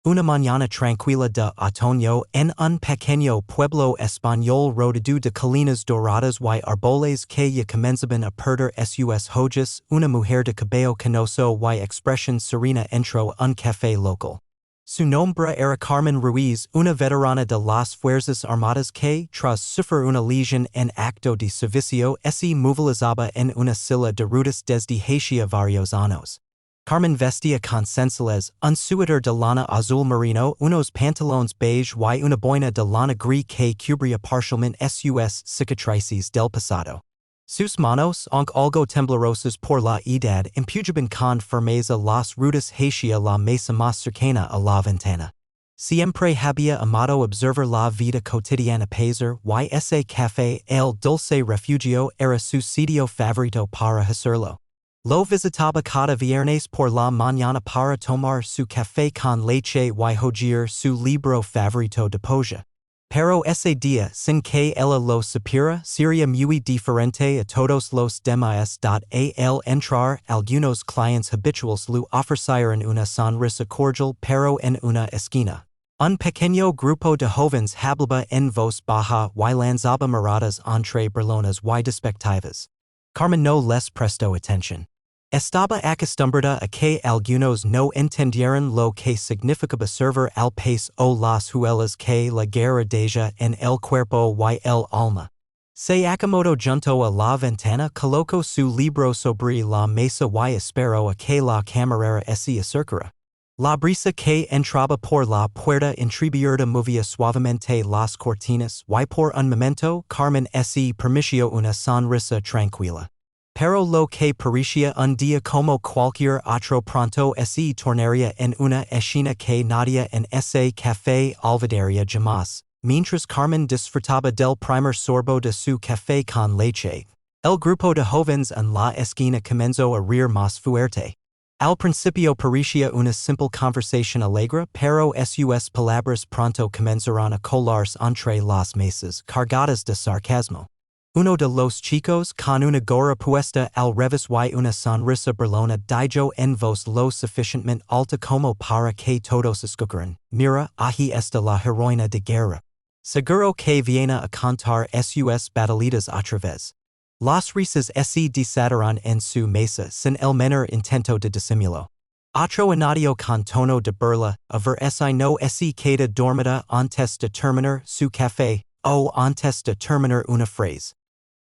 Una mañana tranquila de otoño en un pequeño pueblo español rodeado de colinas doradas y árboles que ya comenzaban a perder sus hojas, una mujer de cabello canoso y expresión serena entró un café local. Su nombre era Carmen Ruiz, una veterana de las Fuerzas Armadas que, tras sufrir una lesión en acto de servicio, se movilizaba en una silla de ruedas desde hacía varios años. Carmen vestía con sencillez un suéter de lana azul marino, unos pantalones beige y una boina de lana gris que cubría parcialmente sus cicatrices del pasado. Sus manos, aunque algo temblorosas por la edad, empujaban con firmeza las ruedas hacia la mesa más cercana a la ventana. Siempre había amado observar la vida cotidiana pasar y ese café, el dulce refugio, era su sitio favorito para hacerlo. Lo visitaba cada viernes por la mañana para tomar su café con leche y hojear su libro favorito de poesía. Pero ese día, sin que ella lo supiera, sería muy diferente a todos los demás. Al entrar, algunos clientes habituales le ofrecieron una sonrisa cordial, pero en una esquina. Un pequeño grupo de jóvenes hablaba en voz baja y lanzaba miradas entre burlonas y despectivas. Carmen no les prestó atención. Estaba acostumbrada a que algunos no entendieran lo que significaba servir al país o las huellas que la guerra deja en el cuerpo y el alma. Se acomodó junto a la ventana, colocó su libro sobre la mesa y esperó a que la camarera se acercara. La brisa que entraba por la puerta entreabierta movía suavemente las cortinas y por un momento Carmen se permitió una sonrisa tranquila. Pero lo que parecía un día como cualquier otro pronto se tornaría en una escena que nadie en ese café olvidaría jamás. Mientras Carmen disfrutaba del primer sorbo de su café con leche, el grupo de jóvenes en la esquina comenzó a reír más fuerte. Al principio parecía una simple conversación alegre, pero sus palabras pronto comenzaron a colarse entre las mesas cargadas de sarcasmo. Uno de los chicos, con una gorra puesta al revés y una sonrisa burlona, dijo en voz lo suficientemente alta como para que todos escucharan: "Mira, ahí está la heroína de guerra. Seguro que viene a contar sus batallitas otra vez." Las risas se desataron en su mesa sin el menor intento de disimulo. Otro añadió con tono de burla: "A ver si no se queda dormida antes de terminar su café, o antes de terminar una frase."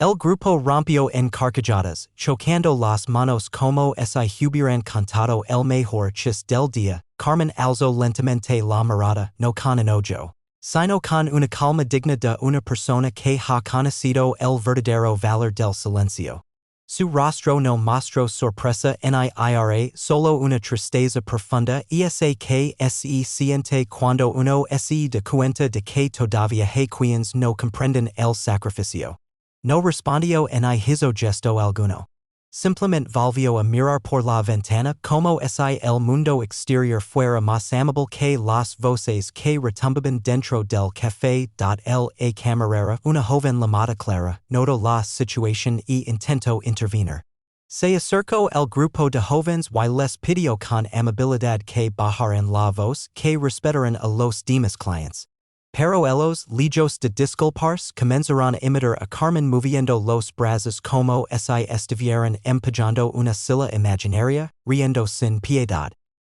El grupo rompió en carcajadas, chocando las manos como si hubieran cantado el mejor chiste del día. Carmen alzó lentamente la mirada, no con enojo, sino con una calma digna de una persona que ha conocido el verdadero valor del silencio. Su rostro no mostró sorpresa ni solo una tristeza profunda que se siente cuando uno se da cuenta de que todavía hay quienes no comprenden el sacrificio. No respondió ni hizo gesto alguno. Simplemente volvió a mirar por la ventana como si el mundo exterior fuera más amable que las voces que retumbaban dentro del café. El camarera, una joven llamada Clara, notó la situación y intentó intervenir. Se acercó al grupo de jóvenes y les pidió con amabilidad que bajaran la voz, que respetaran a los demás clientes. Pero ellos, lejos de disculparse, comenzaron a imitar a Carmen moviendo los brazos como si estuvieran empujando una silla imaginaria, riendo sin piedad.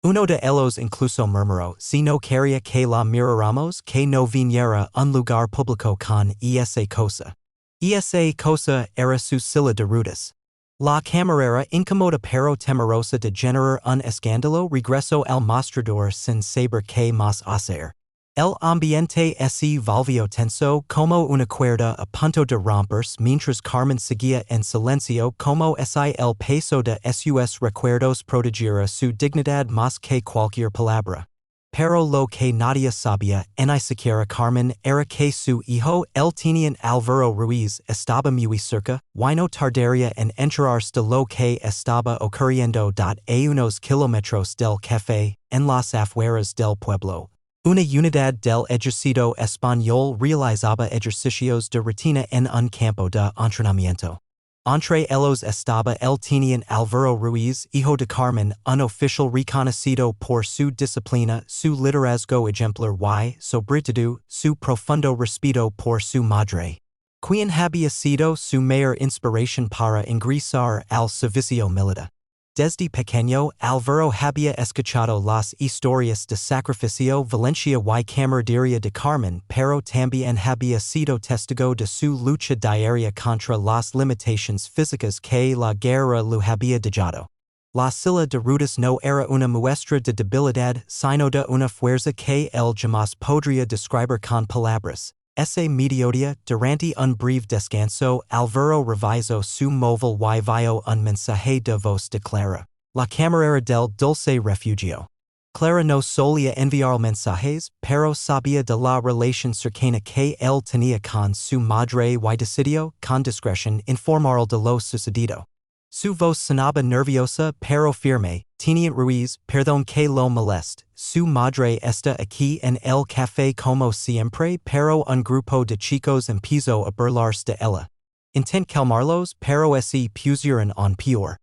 Uno de ellos incluso murmuró: "Si no quería que la miráramos, que no viniera a un lugar público con esa cosa." Esa cosa era su silla de ruedas. La camarera, incómoda pero temerosa de generar un escándalo, regresó al mostrador sin saber qué más hacer. El ambiente se volvió tenso como una cuerda a punto de romperse mientras Carmen seguía en silencio como si el peso de sus recuerdos protegiera su dignidad más que cualquier palabra. Pero lo que nadie sabía, ni siquiera Carmen, era que su hijo, el teniente Álvaro Ruiz, estaba muy cerca, y no tardaría en enterarse de lo que estaba ocurriendo. A unos kilómetros del café, en las afueras del pueblo, una unidad del ejército español realizaba ejercicios de rutina en un campo de entrenamiento. Entre ellos estaba el teniente Álvaro Ruiz, hijo de Carmen, unofficial reconocido por su disciplina, su liderazgo ejemplar y, sobre todo, su profundo respeto por su madre, quien había sido su mayor inspiración para ingresar al servicio militar. Desde pequeño, Álvaro había escuchado las historias de sacrificio, valencia y camaradería de Carmen, pero también había sido testigo de su lucha diaria contra las limitaciones físicas que la guerra lo había dejado. La silla de ruedas no era una muestra de debilidad, sino de una fuerza que él jamás podría describir con palabras. Ese mediodía, durante un breve descanso, Álvaro revisó su móvil y vio un mensaje de voz de Clara, la camarera del dulce refugio. Clara no solía enviar mensajes, pero sabía de la relación cercana que él tenía con su madre y decidió, con discreción, informar de lo sucedido. Su voz sonaba nerviosa pero firme. Teniente Ruiz, perdón que lo moleste, su madre está aquí en el café como siempre, pero un grupo de chicos empezó a burlarse de ella. Intent calmarlos, pero se pusieron en peor.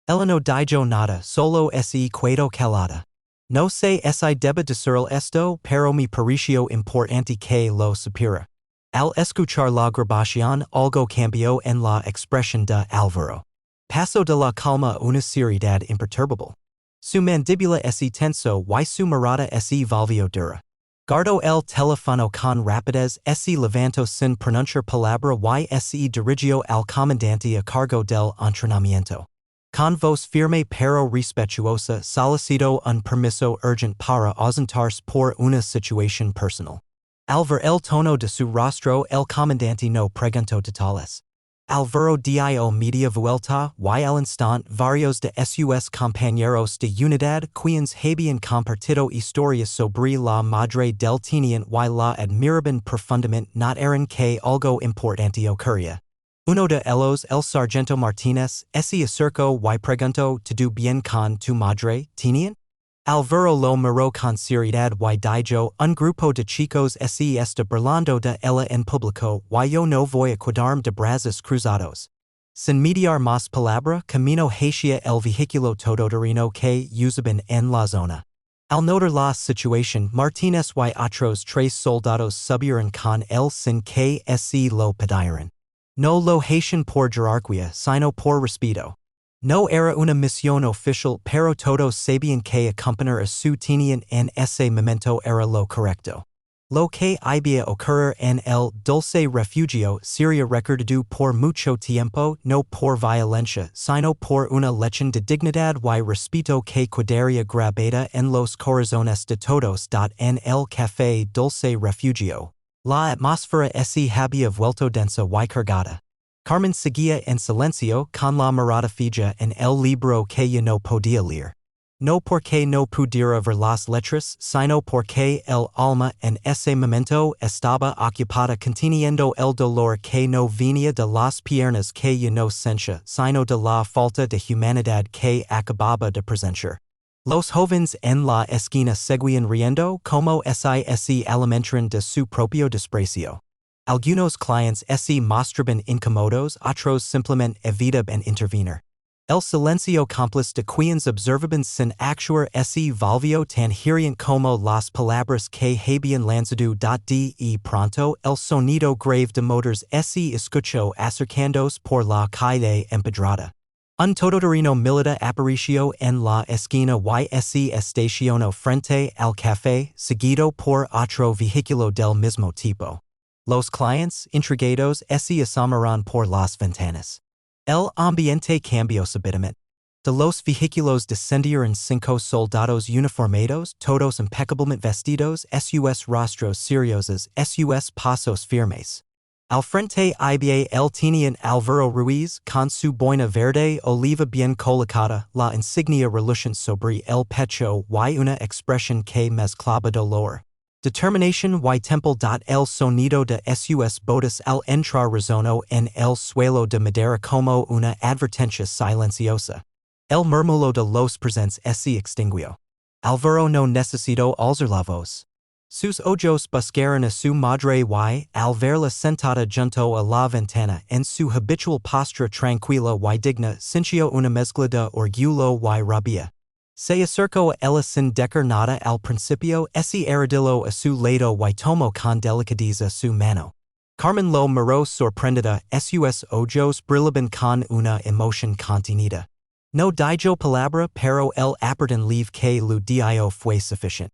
Ella no dijo nada, solo se quedó calada. No sé si debe decirle esto, pero me pareció importante que lo supiera. Al escuchar la grabación, algo cambió en la expresión de Álvaro. Pasó de la calma a una seriedad imperturbable. Su mandíbula se tensó y su mirada se volvió dura. Guardó el teléfono con rapidez, se levantó sin pronunciar palabra y se dirigió al comandante a cargo del entrenamiento. Con voz firme pero respetuosa solicitó un permiso urgente para ausentarse por una situación personal. Al ver el tono de su rostro, el comandante no preguntó detalles. Álvaro dio media vuelta y al instante varios de sus compañeros de unidad quienes habían compartido historias sobre la madre del teniente y la admiraban profundamente notaron que algo importante ocurría. Uno de ellos, el sargento Martínez, se acercó y preguntó, ¿todo bien con tu madre, teniente? Álvaro lo miró con seriedad y dijo, un grupo de chicos se está burlando de ella en público y yo no voy a quedarme de brazos cruzados. Sin mediar más palabra, camino hacia el vehículo todoterreno que usaban en la zona. Al notar la situación, Martínez y otros tres soldados subieron con él sin que se lo pidieran. No lo hacían por jerarquía, sino por respeto. No era una misión oficial, pero todos sabían que acompañar a su teniente en ese momento era lo correcto. Lo que había ocurrido en el dulce refugio sería recordado por mucho tiempo, no por violencia, sino por una lección de dignidad y respeto que quedaría grabada en los corazones de todos. En el café dulce refugio, la atmósfera se había vuelto densa y cargada. Carmen seguía en silencio con la mirada fija en el libro que ya no podía leer. No porque no pudiera ver las letras, sino porque el alma en ese momento estaba ocupada conteniendo el dolor que no venía de las piernas que ya no sentía, sino de la falta de humanidad que acababa de presenciar. Los jóvenes en la esquina seguían riendo como si alimentaran de su propio desprecio. Algunos clientes se mostraban incómodos, otros simplemente evitaban intervenir. El silencio cómplice de quienes observaban sin actuar se volvió tan hiriente como las palabras que habían lanzado. De pronto, el sonido grave de motores se escuchó acercándose por la calle empedrada. Un todoterreno militar apareció en la esquina y se estacionó frente al café, seguido por otro vehículo del mismo tipo. Los clientes, intrigados, se asomaron por las ventanas. El ambiente cambió súbitamente. De los vehículos descendieron 5 soldados uniformados, todos impecablemente vestidos, sus rostros seriosos, sus pasos firmes. Al frente iba el teniente Álvaro Ruiz, con su boina verde oliva bien colocada, la insignia reluciente sobre el pecho y una expresión que mezclaba dolor, determinación y temple. El sonido de sus botas al entrar resonó en el suelo de madera como una advertencia silenciosa. El murmullo de los presentes se extinguió. Álvaro no necesitó alzar la voz. Sus ojos buscaron a su madre y, al verla sentada junto a la ventana en su habitual postura tranquila y digna, sintió una mezcla de orgullo y rabia. Se acercó a ella sin decir nada al principio, ese arrodilló a su lado y tomó con delicadeza su mano. Carmen lo miró sorprendida, sus ojos brillaban con una emoción contenida. No dijo palabra, pero el apretón que lo dio fue suficiente.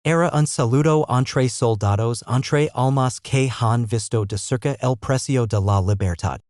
Era un saludo entre soldados entre almas que han visto de cerca el precio de la libertad.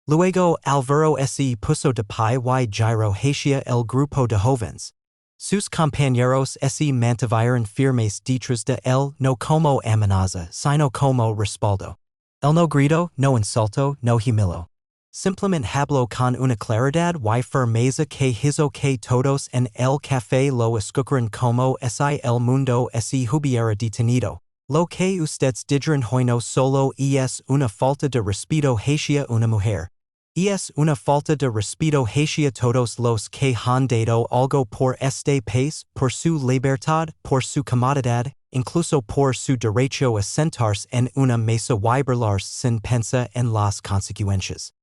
Luego Alvaro se puso de pie y giró hacia el grupo de jóvenes. Sus compañeros se mantuvieron firmes detrás de él, no como amenaza, sino como respaldo. Él no gritó, no insultó, no humilló. Simplemente habló con una claridad y firmeza que hizo que todos en el café lo escucharan como si el mundo se hubiera detenido. Lo que ustedes dijeron hoy no solo es una falta de respeto hacia una mujer. Es una falta de respeto hacia todos los que han dado algo por este país, por su libertad, por su comodidad, incluso por su derecho a sentarse en una mesa y burlarse sin pensar en las consecuencias.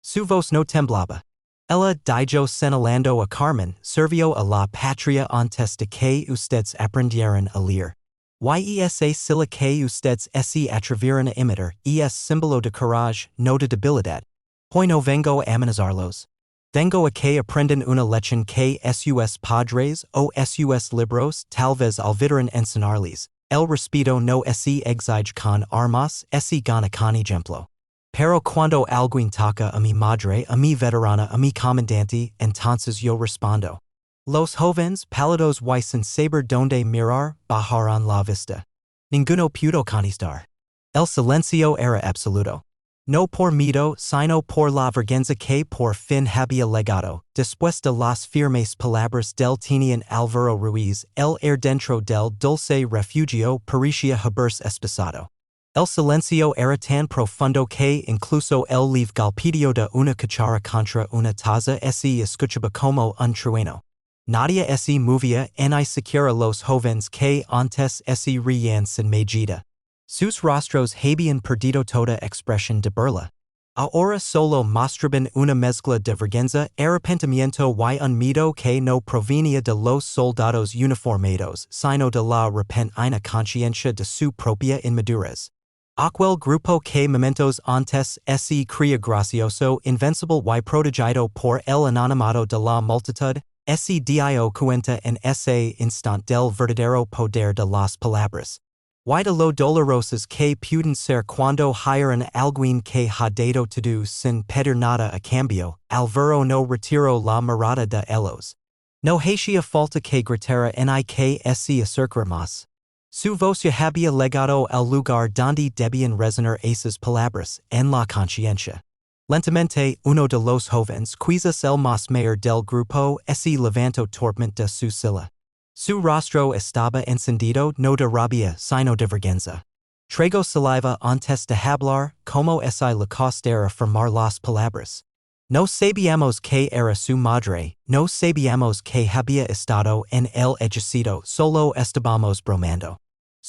Su voz no temblaba. Ella dijo señalando a Carmen, sirvió a la patria antes de que ustedes aprendieran a leer. Esa silla que ustedes se atrevieron a imitar es símbolo de coraje, no de debilidad. Hoy no vengo a amenazarlos. Vengo a que aprendan una lección que sus padres o sus libros tal vez olvidaron enseñarles. El respeto no se exige con armas, se gana con ejemplo. Pero cuando alguien toca a mi madre, a mi veterana, a mi comandante, entonces yo respondo. Los jóvenes, pálidos y sin saber dónde mirar, bajaron la vista. Ninguno pudo contestar. El silencio era absoluto. No por miedo, sino por la vergüenza que por fin había legado, después de las firmes palabras del teniente Álvaro Ruiz, el dentro del dulce refugio parecía haberse espesado. El silencio era tan profundo que incluso el leve golpeteo de una cuchara contra una taza se escuchaba como un trueno. Nadie se movía ni siquiera los jóvenes que antes se reían sin medida. Sus rostros habían perdido toda expresión de burla. Ahora solo mostraban una mezcla de vergüenza, arrepentimiento y un miedo que no provenía de los soldados uniformados, sino de la repentina conciencia de su propia inmadurez. Aquel grupo que momentos antes se creía gracioso, invencible y protegido por el anonimato de la multitud, se dio cuenta en ese instante del verdadero poder de las palabras. Y de lo dolorosas que pueden ser cuando hieren a alguien que ha dado todo sin pedir nada a cambio, Alvaro no retiró la mirada de ellos. No hacía falta que gritara ni que se acercara más. Su voz ya había llegado al lugar donde debían resonar esas palabras, en la conciencia. Lentamente, uno de los jóvenes, quizás el más mayor del grupo, se levantó torpemente de su silla. Su rostro estaba encendido no de rabia, sino de vergüenza. Tragó saliva antes de hablar, como si le costara formar las palabras. No sabíamos que era su madre, no sabíamos que había estado en el ejército, solo estábamos bromando.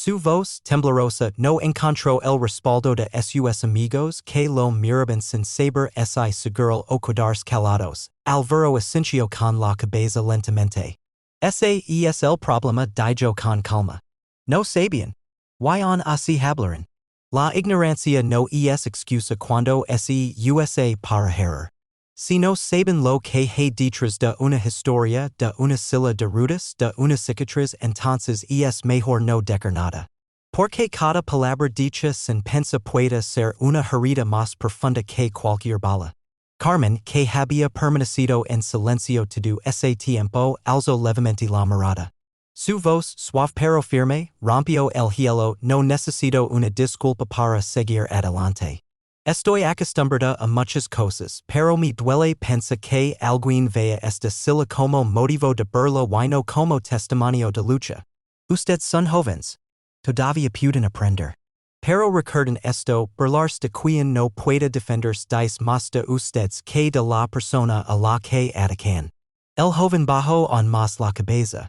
Su voz, temblorosa, no encontró el respaldo de sus amigos que lo miraban sin saber si seguro o quedarse callados. Alvaro asintió con la cabeza lentamente. Ese es el problema, dijo con calma. No sabían. Why on así hablaron? La ignorancia no es excusa cuando se usa para errar. Si no saben lo que hay detrás de una historia, de una silla de ruedas, de una cicatriz, entonces es mejor no decir nada. Porque cada palabra dicha sin pensar puede ser una herida más profunda que cualquier bala. Carmen, que había permanecido en silencio todo ese tiempo, alzó levemente la mirada. Su voz, suave pero firme, rompió el hielo. No necesito una disculpa para seguir adelante. Estoy acostumbrada a muchas cosas, pero me duele pensar que alguien vea esta silla como motivo de burla y no como testimonio de lucha. Ustedes son jóvenes. Todavía pueden aprender. Pero recuerden esto, burlarse de quien no puede defenderse dice más de ustedes que de la persona a la que atacan. El joven bajó aún más la cabeza.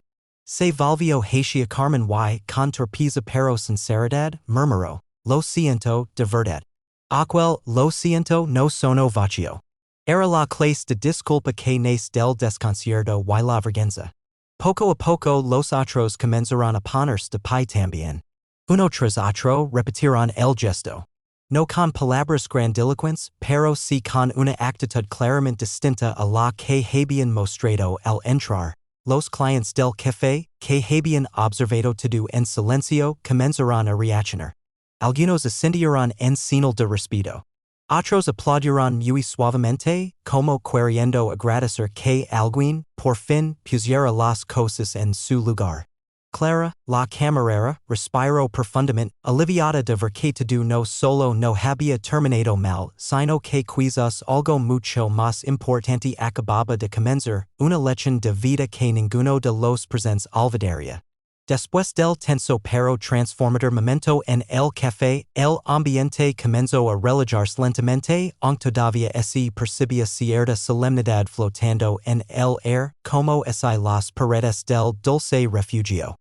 Se volvió hacia Carmen y con torpeza pero sinceridad, murmuró, lo siento, de verdad. Aquel, lo siento, no sono vacío. Era la clase de disculpa que nace del desconcierto y la vergüenza. Poco a poco los otros comenzaron a ponerse de pie también. Uno tras otro repetieron el gesto. No con palabras grandilocuentes, pero sí con una actitud claramente distinta a la que habían mostrado al entrar. Los clientes del café, que habían observado todo en silencio, comenzaron a reaccionar. Algunos asintieron en señal de respeto. Otros aplaudieron muy suavemente, como queriendo agradecer que alguien, por fin, pusiera las cosas en su lugar. Clara, la camarera, respiró profundamente, aliviada de ver que todo no solo no había terminado mal, sino que quizás algo mucho más importante acababa de comenzar, una lección de vida que ninguno de los presentes olvidaría. Después del tenso pero transformador momento en el café, el ambiente comenzó a relajarse lentamente, aunque todavía se percibía cierta solemnidad flotando en el aire, como si las paredes del dulce refugio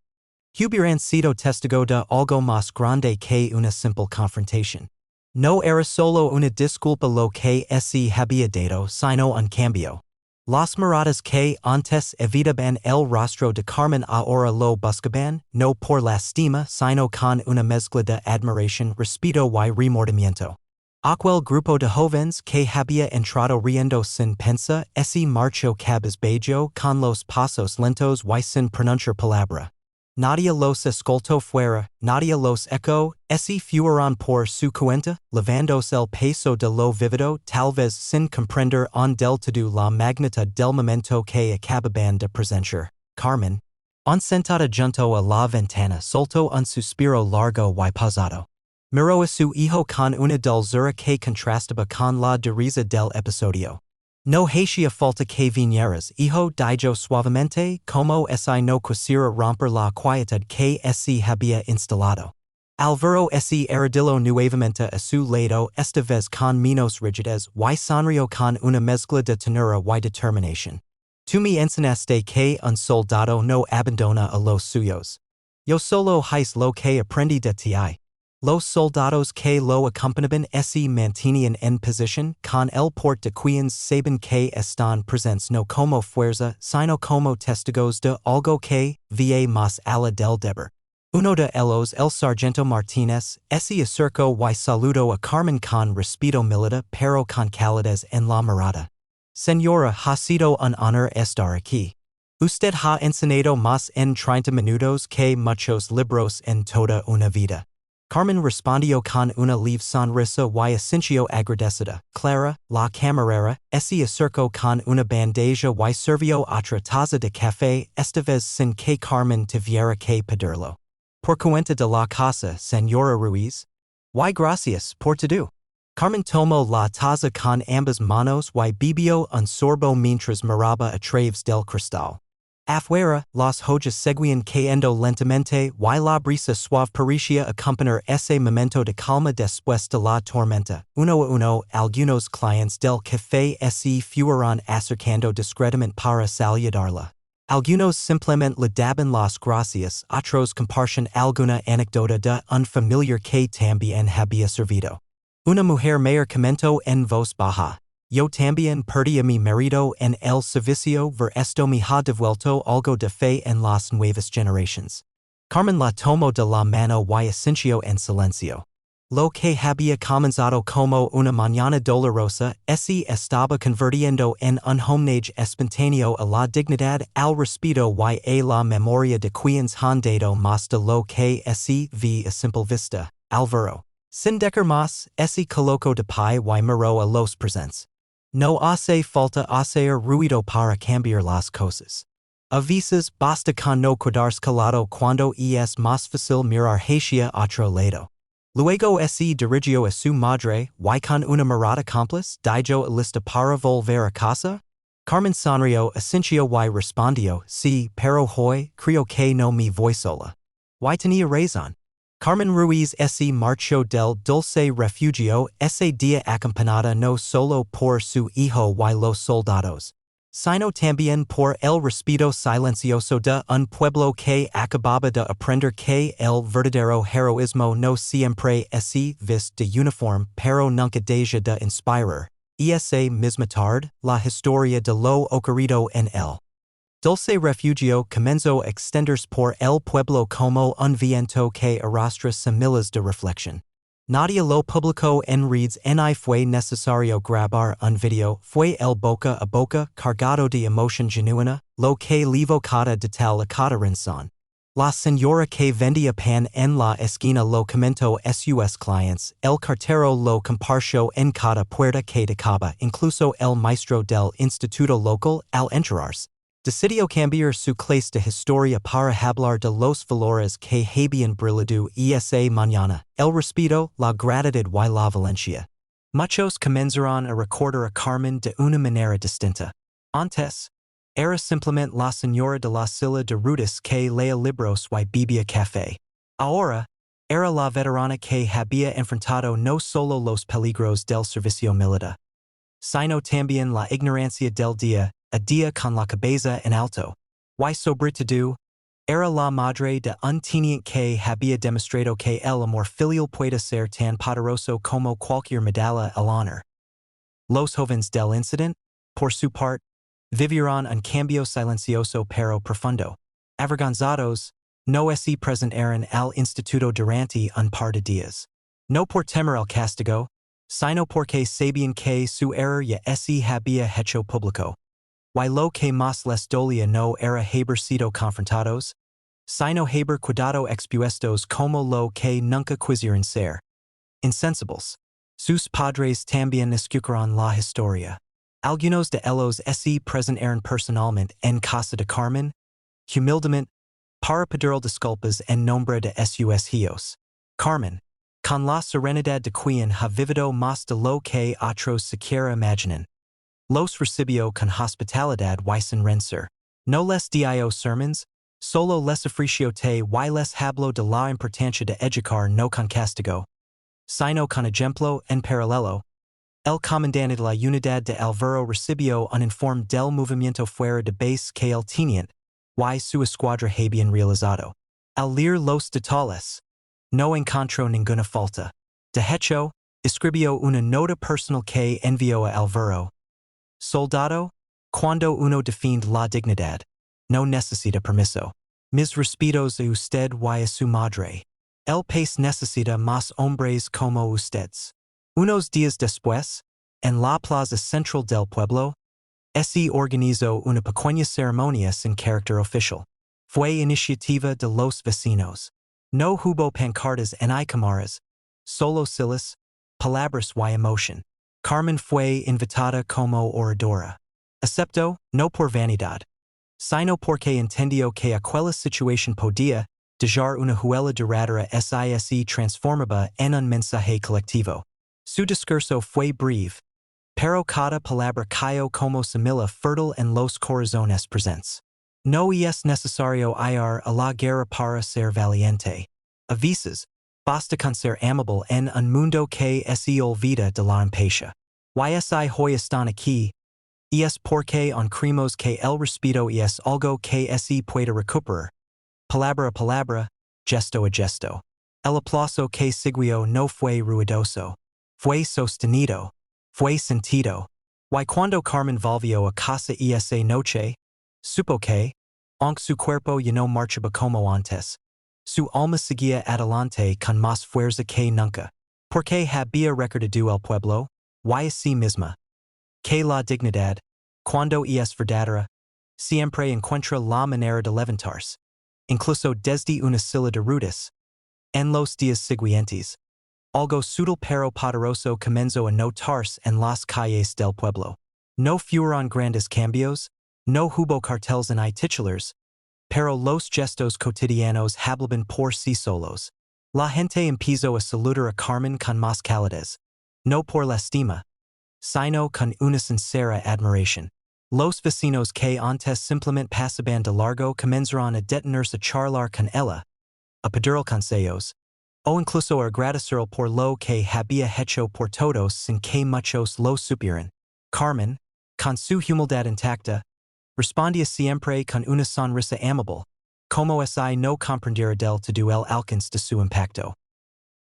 hubieran sido testigo de algo más grande que una simple confrontación. No era solo una disculpa lo que se había dado, sino un cambio. Las miradas que antes evitaban el rostro de Carmen ahora lo buscaban, no por lástima, sino con una mezcla de admiración, respeto y remordimiento. Aquel grupo de jóvenes que había entrado riendo sin pensar, se marchó cabizbajo con los pasos lentos y sin pronunciar palabra. Nadie los escoltó fuera, nadie los eco, se fueron por su cuenta, levándose el peso de lo vivido, tal vez sin comprender en del todo la magnitud del momento que acababan de presenciar. Carmen, sentada junto a la ventana, soltó un suspiro largo y pausado. Miró a su hijo con una dulzura que contrastaba con la dureza del episodio. No hacía falta que vinieras, hijo, dijo suavemente, como si no quisiera romper la quietud que se había instalado. Alvaro se arrodilló nuevamente a su lado, esta vez con menos rigidez, y sonrió con una mezcla de ternura y determinación. Tú me enseñaste que un soldado no abandona a los suyos. Yo solo hice lo que aprendí de ti. Los soldados que lo acompañaban se mantenían en posición, con el porte de quienes saben que están presentes no como fuerza, sino como testigos de algo que va más allá del deber. Uno de ellos, el sargento Martínez, se acercó y saludó a Carmen con respeto militar pero con calidez en la mirada. Señora, ha sido un honor estar aquí. Usted ha enseñado más en 30 minutos que muchos libros en toda una vida. Carmen respondió con una leve sonrisa y asintió agradecida. Clara, la camarera, se acercó con una bandeja y sirvió otra taza de café, esta vez sin que Carmen tuviera que pedirlo. Por cuenta de la casa, señora Ruiz. Y gracias por todo. Carmen tomó la taza con ambas manos y bebió un sorbo mientras miraba a través del cristal. Afuera, las hojas seguían cayendo lentamente y la brisa suave parecía acompañar ese momento de calma después de la tormenta. Uno a uno, algunos clientes del café se fueron acercando discretamente para saludarla. Algunos simplemente le daban las gracias, otros compartían alguna anécdota de un familiar que también había servido. Una mujer mayor comentó en voz baja. Yo también perdí a mi marido en el servicio, ver esto me ha devuelto algo de fe en las nuevas generaciones. Carmen la tomó de la mano y asintió en silencio. Lo que había comenzado como una mañana dolorosa, se estaba convirtiendo en un homenaje espontáneo a la dignidad, al respeto y a la memoria de quienes han dado más de lo que se ve a simple vista. Alvaro, sin decir más, se colocó de pie y miró a los presentes. No hace falta hacer ruido para cambiar las cosas. A veces basta con no quedarse calado cuando es más fácil mirar hacia otro lado. Luego se dirigió a su madre y con una mirada cómplice dijo lista para volver a casa. Carmen sonrió, asintió y respondió, sí, pero hoy creo que no me voy sola. Y tenía razón. Carmen Ruiz se marchó del dulce refugio ese día acompañada no solo por su hijo y los soldados, Sino también por el respeto silencioso de un pueblo que acababa de aprender que el verdadero heroísmo no siempre es vis de uniforme pero nunca deja de inspirar. Esa misma tarde, la historia de lo ocurrido en el dulce refugio comenzó a extenderse por el pueblo como un viento que arrastra semillas de reflexión. Nadie lo publicó en redes ni fue necesario grabar un video, fue el boca a boca cargado de emoción genuina, lo que levo cada detalle a cada rincón. La señora que vendía pan en la esquina lo comentó sus clientes, el cartero lo compartió en cada puerta que tocaba, incluso el maestro del instituto local al enterarse. Decidió cambiar su clase de historia para hablar de los valores que habían brillado esa mañana, el respeto, la gratitud y la valencia. Muchos comenzaron a recordar a Carmen de una manera distinta. Antes, era simplemente la señora de la silla de ruedas que leía libros y bebía café. Ahora, era la veterana que había enfrentado no solo los peligros del servicio militar, sino también la ignorancia del día a día con la cabeza en alto. Y sobre todo, era la madre de un teniente que había demostrado que el amor filial puede ser tan poderoso como cualquier medalla al honor. Los jóvenes del incidente, por su parte, vivieron un cambio silencioso pero profundo. Avergonzados, no se presentaron al instituto durante un par de días. No por temer el castigo, sino porque sabían que su error ya se había hecho público. Y lo que más les dolía no era haber sido confrontados, sino haber quedado expuestos como lo que nunca quisieron ser. Insensibles. Sus padres también escucharon la historia. Algunos de ellos se presentaron personalmente en casa de Carmen, humildemente, para pedir disculpas en nombre de sus hijos. Carmen, con la serenidad de quien ha vivido más de lo que otros siquiera imaginan, los recibió con hospitalidad y sin rencer. No les dio sermons, solo les ofreció té y les habló de la importancia de educar no con castigo, sino con ejemplo en paralelo. El comandante de la unidad de Alvaro recibió un informe del movimiento fuera de base que el teniente y su escuadra habían realizado. Al leer los detalles, no encontró ninguna falta. De hecho, escribió una nota personal que envió a Alvaro. Soldado, cuando uno defiende la dignidad, no necesita permiso. Mis respetos a usted y a su madre. El país necesita más hombres como ustedes. Unos días después, en la plaza central del pueblo, se organizó una pequeña ceremonia sin carácter oficial. Fue iniciativa de los vecinos. No hubo pancartas ni cámaras, solo sillas, palabras y emoción. Carmen fue invitada como oradora. Aceptó, no por vanidad, sino porque entendió que aquella situación podía dejar una huella duradera se transformaba en un mensaje colectivo. Su discurso fue breve, pero cada palabra cayó como semilla fértil en los corazones presentes. No es necesario ir a la guerra para ser valiente. A veces, basta con ser amable en un mundo que se olvida de la empatia. Y hoy están aquí, es porque creemos que el respeto es algo que se puede recuperar. Palabra a palabra, gesto a gesto. El aplauso que siguió no fue ruidoso, fue sostenido, fue sentido. Y cuando Carmen volvió a casa esa noche, supo que, aunque su cuerpo ya no marchaba como antes, su alma seguía adelante con más fuerza que nunca, porque había recordado el pueblo, y a sí misma. Que la dignidad, cuando es verdadera, siempre encuentra la manera de levantarse, incluso desde una silla de ruedas. En los días siguientes, algo sutil pero poderoso comenzó a notarse en las calles del pueblo. No fueron grandes cambios, no hubo carteles ni titulares, pero los gestos cotidianos hablaban por sí solos. La gente empezó a saludar a Carmen con más calidez, no por lástima, sino con una sincera admiración. Los vecinos que antes simplemente pasaban de largo comenzaron a detenerse a charlar con ella, a pedir consejos, o incluso a agradecer por lo que había hecho por todos sin que muchos lo supieran. Carmen, con su humildad intacta, Respondia siempre con una sonrisa amable, como si no comprendiera del todo el alcance de su impacto.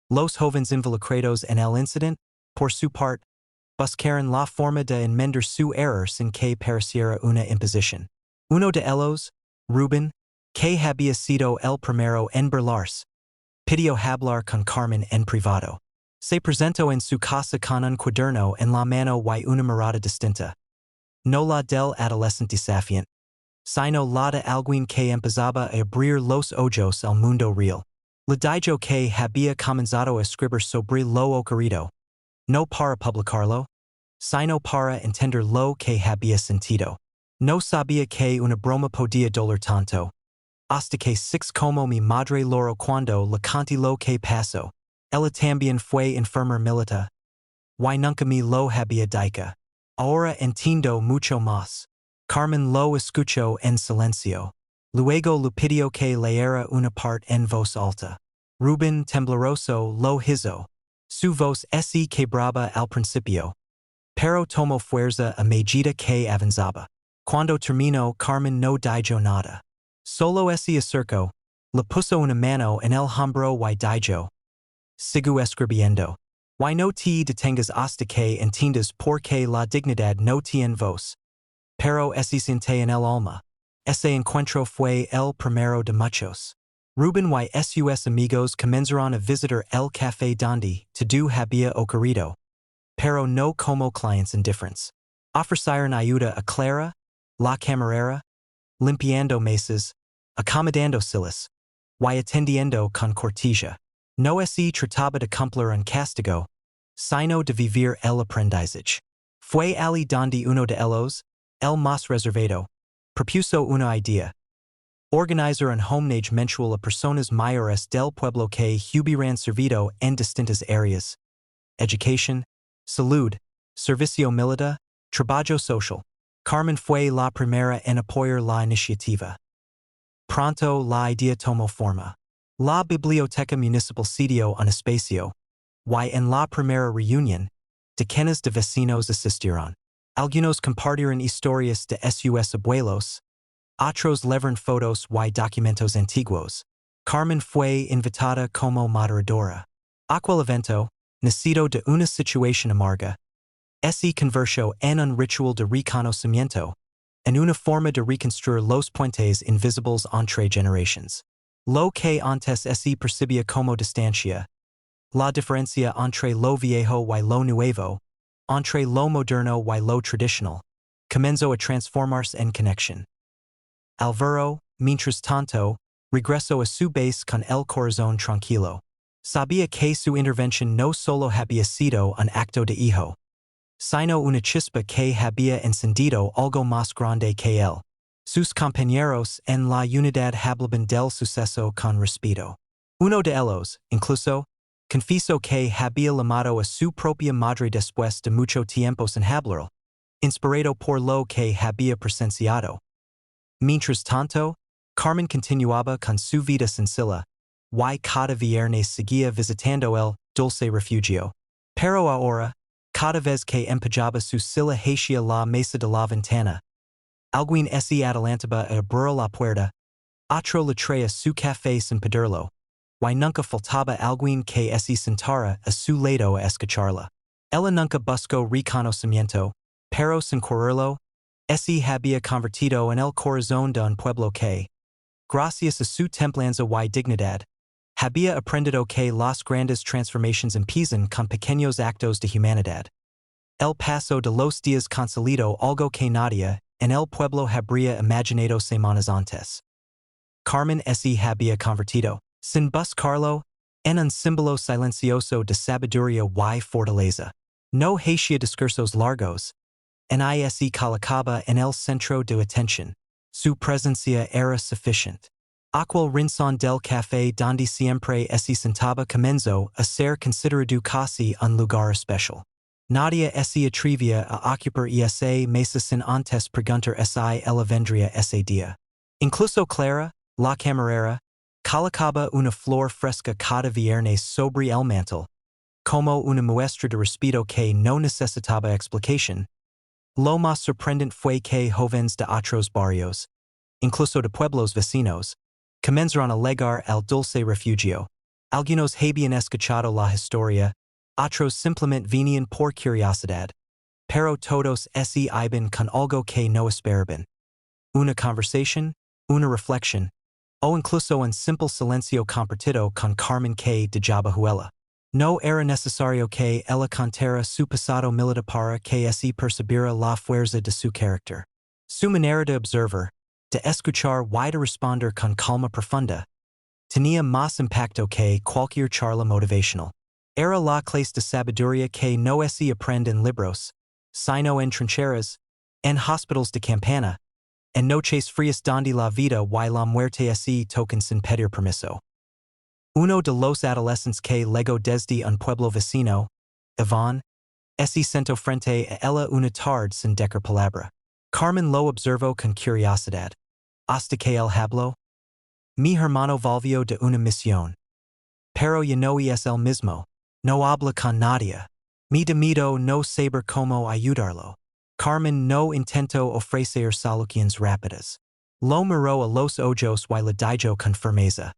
Los jóvenes involucrados en el incident, por su parte, buscaron la forma de enmendar su error sin que pareciera una imposición. Uno de ellos, Rubén, que había sido el primero en burlarse, pidió hablar con Carmen en privado. Se presentó en su casa con un cuaderno en la mano y una mirada distinta. No la del adolescente desafiante, sino la de alguien que empezaba a abrir los ojos al mundo real. Le dijo que había comenzado a escribir sobre lo ocurrido, no para publicarlo, sino para entender lo que había sentido. No sabía que una broma podía doler tanto, hasta que six como mi madre loro cuando le conté lo que pasó. Ella también fue enfermer militar. Y nunca me lo había dicho. Ahora entiendo mucho más. Carmen lo escuchó en silencio. Luego le pidió que leyera una parte en voz alta. Rubén tembloroso lo hizo. Su voz se quebraba al principio, pero tomó fuerza a medida que avanzaba. Cuando terminó, Carmen no dijo nada. Solo se acercó, le puso una mano en el hombro y dijo: sigo escribiendo. Y no te detengas hasta que entiendas por qué la dignidad no tiene voz. Pero se siente en el alma. Ese encuentro fue el primero de muchos. Rubén y sus amigos comenzaron a visitar el café donde todo había ocurrido, pero no como clientes indifferentes. Ofrecieron ayuda a Clara, la camarera, limpiando mesas, acomodando sillas, y atendiendo con cortesía. No se trataba de cumplir un castigo, sino de vivir el aprendizaje. Fue allí donde uno de ellos, el más reservado, propuso una idea: organizar un homenaje mensual a personas mayores del pueblo que hubieran servido en distintas áreas: educación, salud, servicio militar, trabajo social. Carmen fue la primera en apoyar la iniciativa. Pronto la idea tomó forma. La biblioteca municipal cedió un espacio, y en la primera reunión, decenas de vecinos asistieron. Algunos compartieron historias de sus abuelos, otros levaron fotos y documentos antiguos. Carmen fue invitada como moderadora. Aquel evento, nacido de una situación amarga, se convirtió en un ritual de reconocimiento, en una forma de reconstruir los puentes invisibles entre generaciones. Lo que antes se percibía como distancia, la diferencia entre lo viejo y lo nuevo, entre lo moderno y lo tradicional, comenzó a transformarse en conexión. Alvaro, mientras tanto, regresó a su base con el corazón tranquilo. Sabía que su intervención no solo había sido un acto de hijo, sino una chispa que había encendido algo más grande que él. Sus compañeros en la unidad hablaban del suceso con respeto. Uno de ellos, incluso, confesó que había llamado a su propia madre después de mucho tiempo sin hablar, inspirado por lo que había presenciado. Mientras tanto, Carmen continuaba con su vida sencilla, y cada viernes seguía visitando el dulce refugio. Pero ahora, cada vez que empujaba su silla hacia la mesa de la ventana, alguien se adelantaba a abrir la puerta, otro le traía su café sin pedirlo, y nunca faltaba alguien que se sentara a su lado a escucharla. Ella nunca buscó reconocimiento, pero sin quererlo, se había convertido en el corazón de un pueblo que, gracias a su templanza y dignidad, había aprendido que las grandes transformaciones empiezan con pequeños actos de humanidad. El paso de los días consolidó algo que nadie en el pueblo habría imaginado semanas antes. Carmen se había convertido, sin buscarlo, en un símbolo silencioso de sabiduría y fortaleza. No hacía discursos largos, se colocaba en el centro de atención. Su presencia era suficiente. Aquel rincón del café donde siempre se sentaba comenzó a ser considerado casi un lugar especial. Nadie se atrevía a ocupar esa mesa sin antes preguntar si ella vendría ese día. Incluso Clara, la camarera, colocaba una flor fresca cada viernes sobre el mantel, como una muestra de respeto que no necesitaba explicación, Lo más sorprendente fue que jóvenes de otros barrios, incluso de pueblos vecinos, comenzaron a llegar al dulce refugio. Algunos habían escuchado la historia, otros simplemente venían por curiosidad, pero todos se iban con algo que no esperaban. Una conversación, una reflexión, o incluso un simple silencio compartido con Carmen que de Jabahuela. No era necesario que ella contara su pasado militar para que se percibiera la fuerza de su carácter. Su manera de observar, de escuchar y de responder con calma profunda, tenía más impacto que cualquier charla motivational. Era la clase de sabiduría que no se aprende en libros, sino en trincheras, en hospitals de campana, en noches frías donde la vida y la muerte se tocan sin pedir permiso. Uno de los adolescentes que llegó desde un pueblo vecino, Iván, se sentó frente a ella una tarde sin decir palabra. Carmen lo observó con curiosidad. Hasta que él habló. Mi hermano volvió de una misión. Pero ya no es el mismo. No habla con nadie. Mi temido no saber cómo ayudarlo. Carmen no intentó ofrecer soluciones rápidas. Lo miró a los ojos y le dijo con firmeza.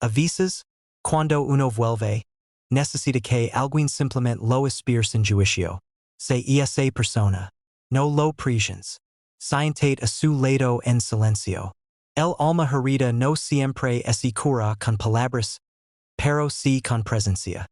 A veces, cuando uno vuelve, necesita que alguien simplemente lo espere sin juicio. Se esa persona. No lo presentes. Siéntate a su lado en silencio. El alma herida no siempre se cura con palabras, pero sí con presencia.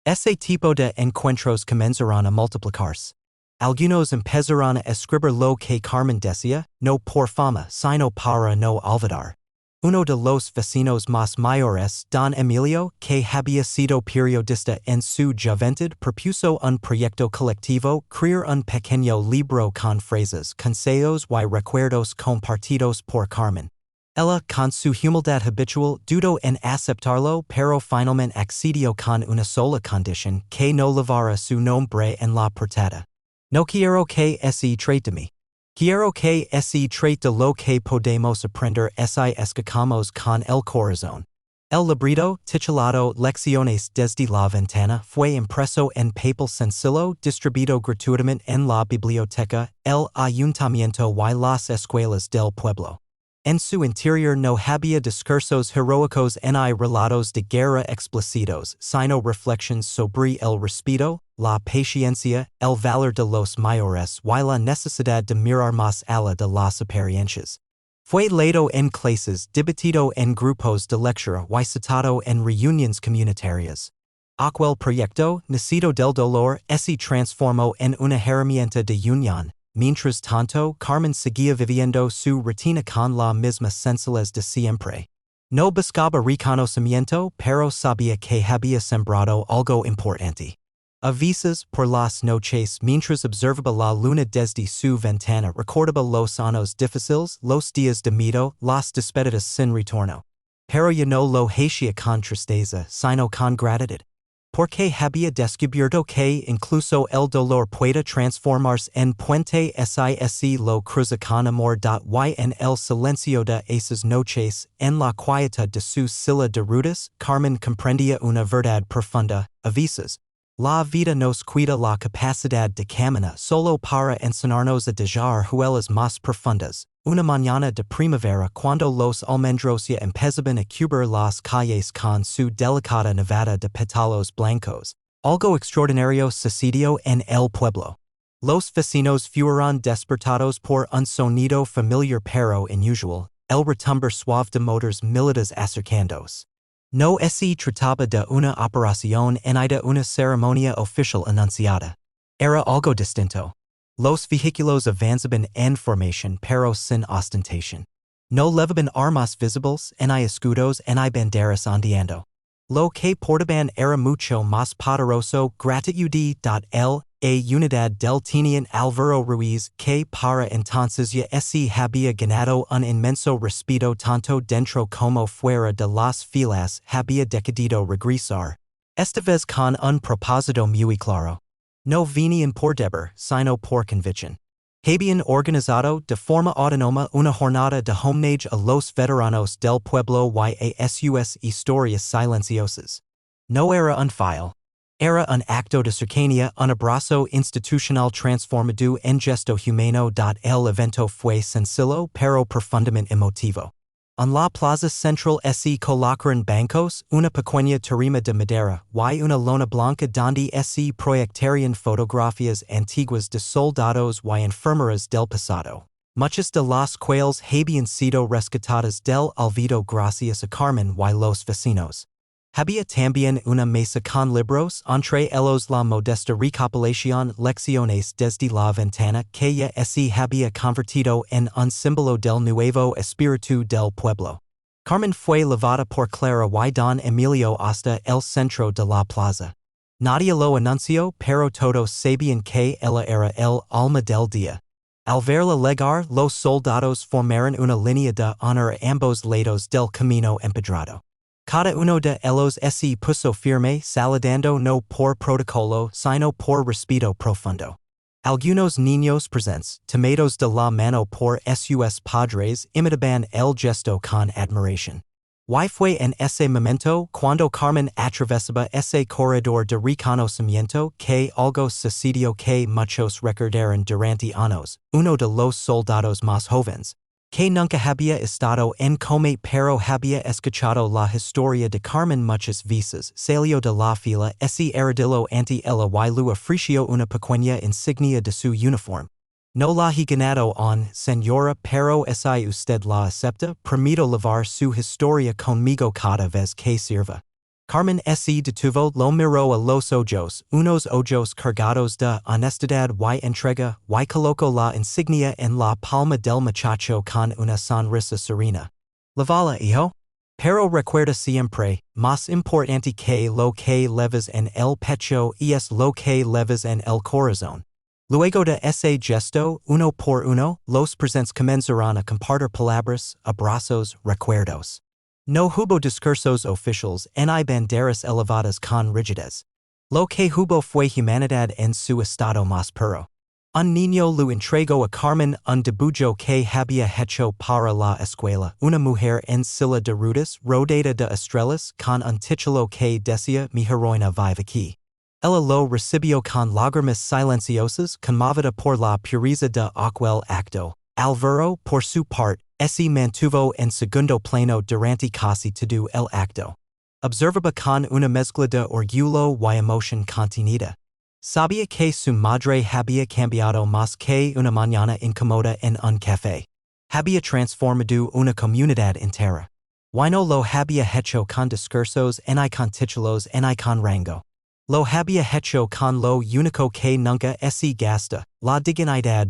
Ese tipo de encuentros comenzarán a multiplicarse. Algunos empezarán a escribir lo que Carmen decía, no por fama, sino para no olvidar. Uno de los vecinos más mayores, Don Emilio, que había sido periodista en su juventud, propuso un proyecto colectivo, crear un pequeño libro con frases, consejos y recuerdos compartidos por Carmen. Ella, con su humildad habitual, dudó en aceptarlo, pero finalmente accedió con una sola condición, que no llevara su nombre en la portada. No quiero que se trate de mí. Quiero que se trate de lo que podemos aprender si escuchamos con el corazón. El librito, titulado Lecciones desde la ventana, fue impreso en papel sencillo, distribuido gratuitamente en la biblioteca, el ayuntamiento y las escuelas del pueblo. En su interior no había discursos heroicos ni relatos de guerra explícitos, sino reflexiones sobre el respeto, la paciencia, el valor de los mayores y la necesidad de mirar más allá de las apariencias. Fue leído en clases, debatido en grupos de lectura y citado en reuniones comunitarias. Aquel proyecto, nacido del dolor, se transformó en una herramienta de unión. Mientras tanto, Carmen seguía viviendo su rutina con la misma sencillez de siempre. No buscaba reconocimiento, pero sabía que había sembrado algo importante. A veces, por las noches, mientras observaba la luna desde su ventana, recordaba los años difíciles, los días de miedo, las despedidas sin retorno. Pero ya no lo hacía con tristeza, sino con gratitud. Porque había descubierto que incluso el dolor puede transformarse en puente si lo cruza con amor. Y en el silencio de esas noches, en la quietud de su silla de ruedas, Carmen comprendía una verdad profunda. A veces, la vida nos cuida la capacidad de caminar solo para enseñarnos a dejar huellas más profundas. Una mañana de primavera cuando los almendros ya empezaban a cubrir las calles con su delicada nevada de pétalos blancos, algo extraordinario sucedió en el pueblo. Los vecinos fueron despertados por un sonido familiar pero inusual, el retumbar suave de motores militares acercándose. No se trataba de una operación ni de una ceremonia oficial anunciada. Era algo distinto. Los vehículos avanzaban en formación pero sin ostentación. No levaban armas visibles, ni escudos ni banderas ondeando. Lo que portaban era mucho más poderoso gratuidad. Unidad del teniente Álvaro Ruiz, que para entonces ya se había ganado un inmenso respeto tanto dentro como fuera de las filas, había decidido regresar. Esta vez con un propósito muy claro. No venían por deber, sino por convicción. Habían organizado de forma autónoma una jornada de homenaje a los veteranos del pueblo y a sus historias silenciosas. No era un file. Era un acto de cercanía, un abrazo institucional transformado en gesto humano. El evento fue sencillo pero profundamente emotivo. En la plaza central se colocaron bancos, una pequeña tarima de madera y una lona blanca donde se proyectarían fotografías antiguas de soldados y enfermeras del pasado. Muchas de las cuales habían sido rescatadas del olvido gracias a Carmen y los vecinos. Había también una mesa con libros, entre ellos la modesta recopilación Lecciones desde la ventana que ya se había convertido en un símbolo del nuevo espíritu del pueblo. Carmen fue llevada por Clara y Don Emilio hasta el centro de la plaza. Nadie lo anunció, pero todos sabían que ella era el alma del día. Al verla llegar, los soldados formaron una línea de honor a ambos lados del camino empedrado. Cada uno de ellos se puso firme, saludando no por protocolo, sino por respeto profundo. Algunos niños presentes, tomados de la mano por sus padres, imitaban el gesto con admiración. Y fue en ese momento, cuando Carmen atravesaba ese corredor de reconocimiento, que algo sucedió que muchos recordaron durante años. Uno de los soldados más jóvenes, que nunca había estado en combate pero había escuchado la historia de Carmen muchas veces, salió de la fila, ese arrodilló ante ella y le ofreció una pequeña insignia de su uniforme. No la he ganado aún, señora, pero si usted la acepta, permito llevar su historia conmigo cada vez que sirva. Carmen se detuvo, lo miró a los ojos, unos ojos cargados de honestidad y entrega, y colocó la insignia en la palma del muchacho con una sonrisa serena. Lavala, hijo. Pero recuerda siempre, más importante que lo que llevas en el pecho es lo que llevas en el corazón. Luego de ese gesto, uno por uno, los presentes comenzaron a compartir palabras, abrazos, recuerdos. No hubo discursos oficiales ni banderas elevadas con rigidez. Lo que hubo fue humanidad en su estado más puro. Un niño le entregó a Carmen un dibujo que había hecho para la escuela, una mujer en silla de ruedas, rodeada de estrellas, con un título que decía Mi heroína vive aquí. Ella lo recibió con lágrimas silenciosas, conmovida por la pureza de aquel acto. Alvaro, por su parte, se mantuvo en segundo plano durante casi todo el acto. Observaba con una mezcla de orgullo y emoción contenida. Sabía que su madre había cambiado más que una mañana incómoda en un café. Había transformado una comunidad entera. Y no lo había hecho con discursos ni con títulos ni con rango. Lo había hecho con lo único que nunca se gasta, la dignidad.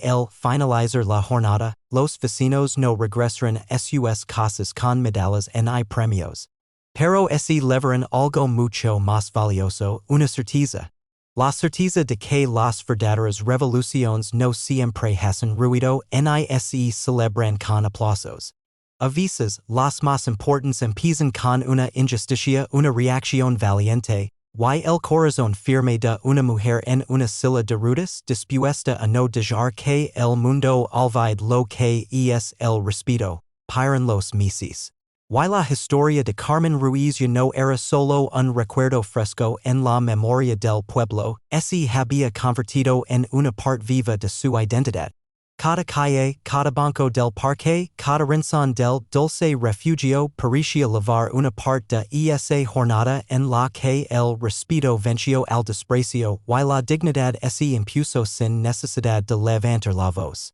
Al finalizar la jornada, los vecinos no regresaron a sus casas con medallas ni premios. Pero se llevaron algo mucho más valioso, una certeza. La certeza de que las verdaderas revoluciones no siempre hacen ruido ni se celebran con aplausos. A veces, las más importantes empiezan con una injusticia, una reacción valiente, y el corazón firme de una mujer en una silla de ruedas dispuesta a no dejar que el mundo olvide lo que es el respeto, piran los meses. Y la historia de Carmen Ruiz ya no era solo un recuerdo fresco en la memoria del pueblo, se había convertido en una parte viva de su identidad. Cada calle, cada banco del parque, cada rincón del dulce refugio parecía llevar una parte de esa jornada en la que el respeto venció al desprecio y la dignidad se impuso sin necesidad de levantar la voz.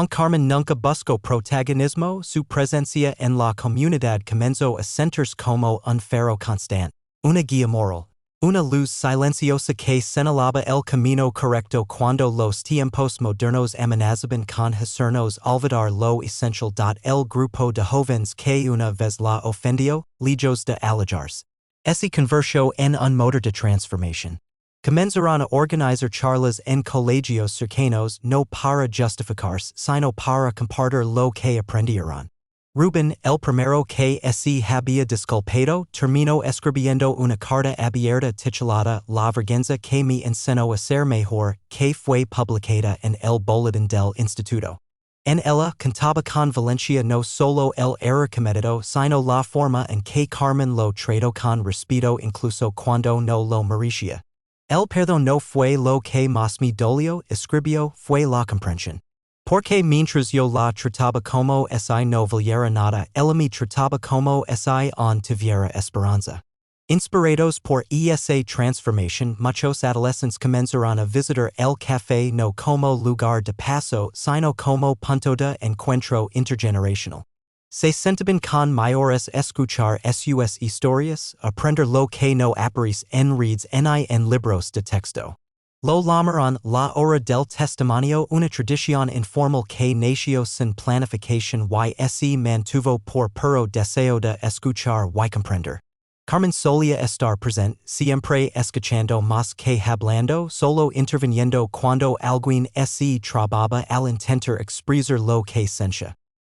Carmen nunca buscó protagonismo, su presencia en la comunidad comenzó a sentirse como un faro constante, una guía moral. Una luz silenciosa que señalaba el camino correcto cuando los tiempos modernos amenazaban con hacernos olvidar lo esencial. El grupo de jóvenes que una vez la ofendió, lejos de alejarse, se convirtió en un motor de transformación. Comenzaron a organizar charlas en colegios cercanos no para justificarse, sino para compartir lo que aprendieron. Rubén, el primero que se había disculpado, terminó escribiendo una carta abierta titulada La vergüenza que me enseñó a ser mejor, que fue publicada en el boletín del instituto. En ella cantaba con Valencia no solo el era comedido sino la forma en que Carmen lo trató con respeto incluso cuando no lo merecía. El perdón no fue lo que más me dolió, escribió, fue la comprensión. Porque mientras yo la trataba como si no valiera nada, ella me trataba como si aún tuviera esperanza. Inspirados por esa transformación, muchos adolescentes comenzaron a visitar el café no como lugar de paso, sino como punto de encuentro intergeneracional. Se sentaban con mayores escuchar sus historias, aprender lo que no aparece en redes ni en libros de texto. Lo llamaron la hora del testimonio, una tradición informal que nació sin planificación y se mantuvo por puro deseo de escuchar y comprender. Carmen solía estar presente, siempre escuchando más que hablando, solo interviniendo cuando alguien se trababa al intentar expresar lo que sentía.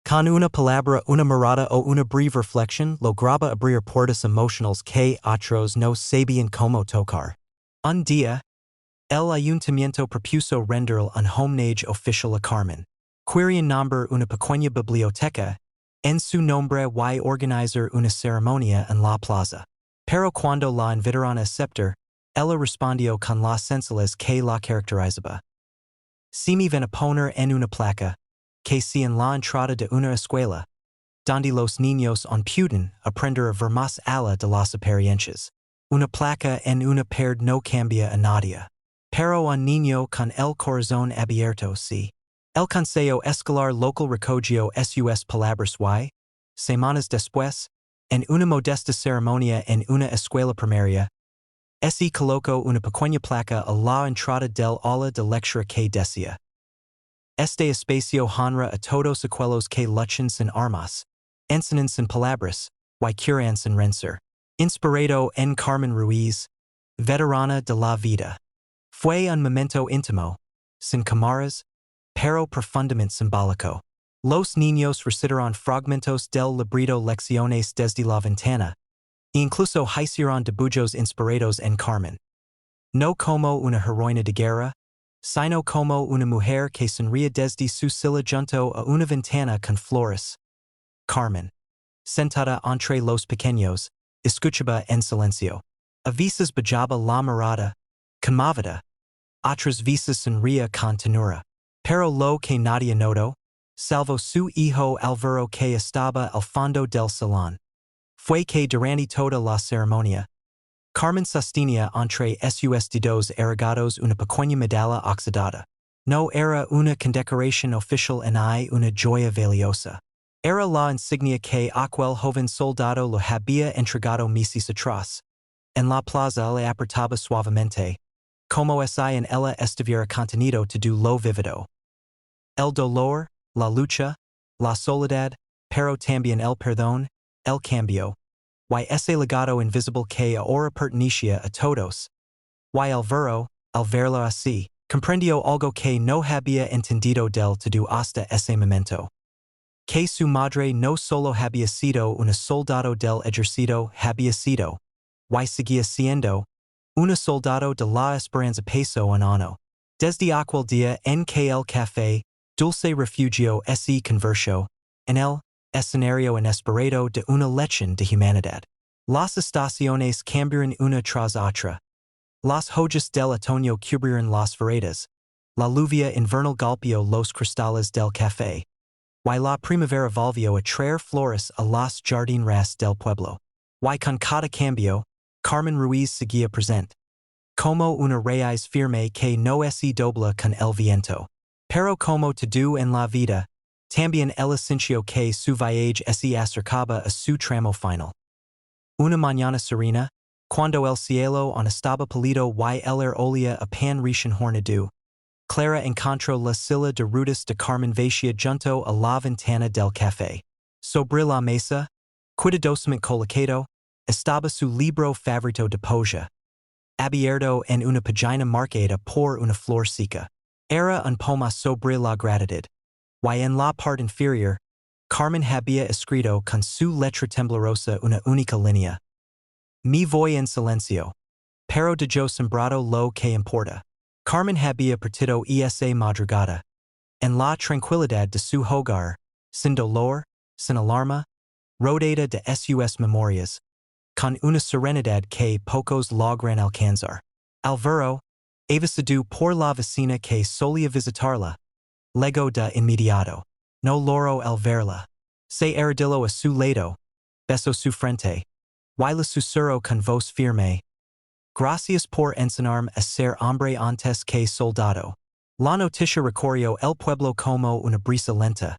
Con una palabra, una mirada o una breve reflexión, lograba abrir puertas emocionales que otros no sabían cómo tocar. Un día, el ayuntamiento propuso rendirle un homenaje oficial a Carmen. Querían nombrar una pequeña biblioteca en su nombre y organizar una ceremonia en la plaza. Pero cuando la invitaron a aceptar, ella respondió con la sencillez que la caracterizaba. Si me ven a poner en una placa, que si en la entrada de una escuela, donde los niños pueden aprender a ver más allá de las apariencias. Una placa en una pared no cambia a nadie. Pero un niño con el corazón abierto sí. El consejo escolar local recogió sus palabras y, semanas después, en una modesta ceremonia en una escuela primaria, se colocó una pequeña placa a la entrada del aula de lectura que decía: Este espacio honra a todos aquellos que luchan sin armas, enseñan sin palabras, y curan sin rencer. Inspirado en Carmen Ruiz, veterana de la vida. Fue un momento íntimo, sin cámaras, pero profundamente simbólico. Los niños recitaron fragmentos del librito Lecciones desde la ventana, e incluso hicieron dibujos inspirados en Carmen. No como una heroína de guerra, sino como una mujer que sonríe desde su silla junto a una ventana con flores. Carmen, sentada entre los pequeños, escuchaba en silencio. A veces bajaba la mirada, conmovida, otras veces sonría con ternura. Pero lo que nadie notó, salvo su hijo Alvaro que estaba al fondo del salón, fue que durante toda la ceremonia, Carmen sostenía entre sus dedos erguidos una pequeña medalla oxidada. No era una condecoración oficial ni una joya valiosa. Era la insignia que aquel joven soldado lo había entregado meses atrás. En la plaza le apretaba suavemente, como si en ella estuviera contenido todo lo vivido. El dolor, la lucha, la soledad, pero también el perdón, el cambio, y ese legado invisible que ahora pertenecía a todos. Y Alvaro, al verlo así, comprendió algo que no había entendido del todo hasta ese momento. Que su madre no solo había sido una soldado del ejército, había sido, y seguía siendo, una soldado de la esperanza peso un año. Desde aquel día en que el café, dulce refugio se convirtió, en el escenario inesperado de una lección de humanidad. Las estaciones cambiaron una tras otra. Las hojas del otoño cubrieron las veredas. La lluvia invernal golpeó los cristales del café. Y la primavera volvió a traer flores a las jardineras del pueblo. Y con cada cambio, Carmen Ruiz seguía presente. Como una raíz firme que no se dobla con el viento. Pero como todo en la vida, también el sintió que su viaje se acercaba a su tramo final. Una mañana serena, cuando el cielo aún estaba pálido y el aire olía a pan recién horneado, Clara encontró la silla de ruedas de Carmen vacía junto a la ventana del café. Sobre la mesa, cuidadosamente colocado, estaba su libro favorito de poesía, abierto en una página marcada por una flor seca. Era un poema sobre la gratitud. Y en la parte inferior, Carmen había escrito con su letra temblorosa una única línea. Me voy en silencio. Pero de yo sembrado lo que importa. Carmen había partido esa madrugada. en la tranquilidad de su hogar, sin dolor, sin alarma, rodeada de sus memorias, con una serenidad que pocos logran alcanzar. Alvaro, evasidu por la vecina que solía visitarla, luego de inmediato, no loro al verla, se arrodilló a su lado, besó su frente, y le susurró con voz firme, gracias por enseñarme a ser hombre antes que soldado. La noticia recorrió el pueblo como una brisa lenta,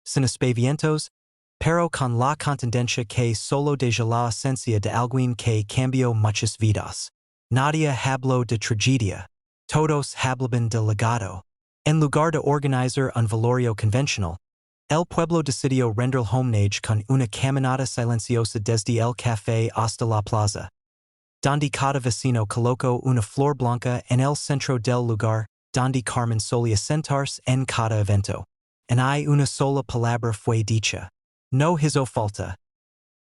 sin aspavientos, pero con la contundencia que solo deja la esencia de alguien que cambió muchas vidas. Nadie habló de tragedia, todos hablaban de legado. En lugar de organizar un velorio convencional, el pueblo decidió render homenaje con una caminata silenciosa desde el café hasta la plaza, donde cada vecino colocó una flor blanca en el centro del lugar, donde Carmen solía sentarse en cada evento. En hay una sola palabra fue dicha. No hizo falta.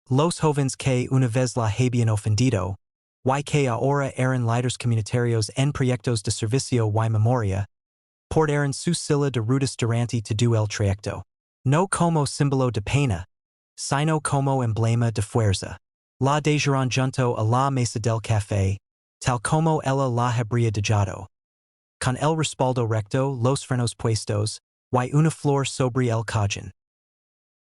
Los jóvenes que una vez la habían ofendido, y que ahora eran líderes comunitarios en proyectos de servicio y memoria, portaron su silla de ruedas durante todo el trayecto. No como símbolo de pena, sino como emblema de fuerza. La dejaron junto a la mesa del café, tal como ella la habría dejado. Con el respaldo recto, los frenos puestos, y una flor sobre el cajón.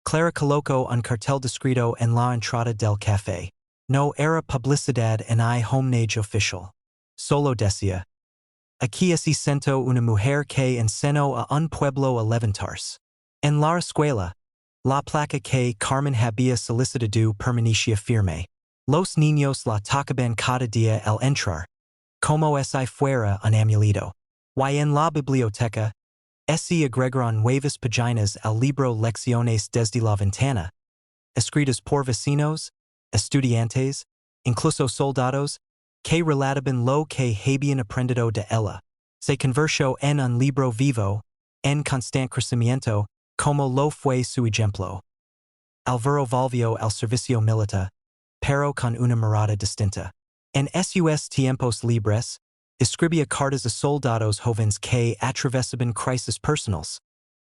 Clara colocó un cartel descrito en la entrada del café. No era publicidad en I homenaje oficial. Solo decía, aquí se sentó una mujer que enseñó a un pueblo a levantarse. En la escuela, la placa que Carmen había solicitado permanecía firme. Los niños la tocaban cada día al entrar, como si fuera un amuleto. Y en la biblioteca, se agregaron nuevas páginas al libro Lecciones desde la ventana, escritas por vecinos, estudiantes, incluso soldados, que relataban lo que habían aprendido de ella. Se convirtió en un libro vivo, en constante crecimiento, como lo fue su ejemplo. Alvaro volvió al servicio militar, pero con una mirada distinta. En sus tiempos libres, escribía cartas a soldados jóvenes que atravesaban crisis personales,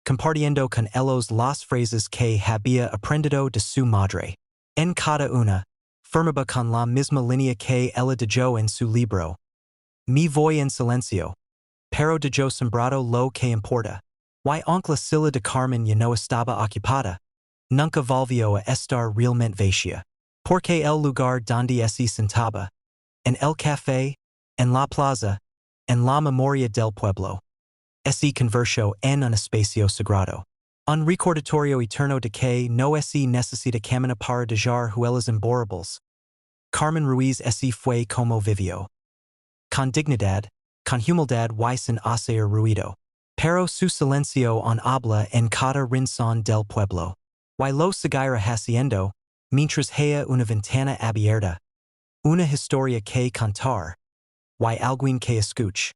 compartiendo con ellos las frases que había aprendido de su madre. En cada una, firmaba con la misma línea que ella dejó en su libro. Me voy en silencio, pero dejó sembrado lo que importa. Y aunque la silla de Carmen ya no estaba ocupada, nunca volvió a estar realmente vacía. Porque el lugar donde se sentaba, en el café, en la plaza, en la memoria del pueblo, se convirtió en un espacio sagrado. Un recordatorio eterno de que no se necesita camino para dejar huellas imborrables. Carmen Ruiz se fue como vivió. Con dignidad, con humildad y sin hacer ruido. Pero su silencio on habla en cada rincón del pueblo. Y lo seguirá haciendo, mientras haya una ventana abierta, una historia que contar, y alguien que escuche.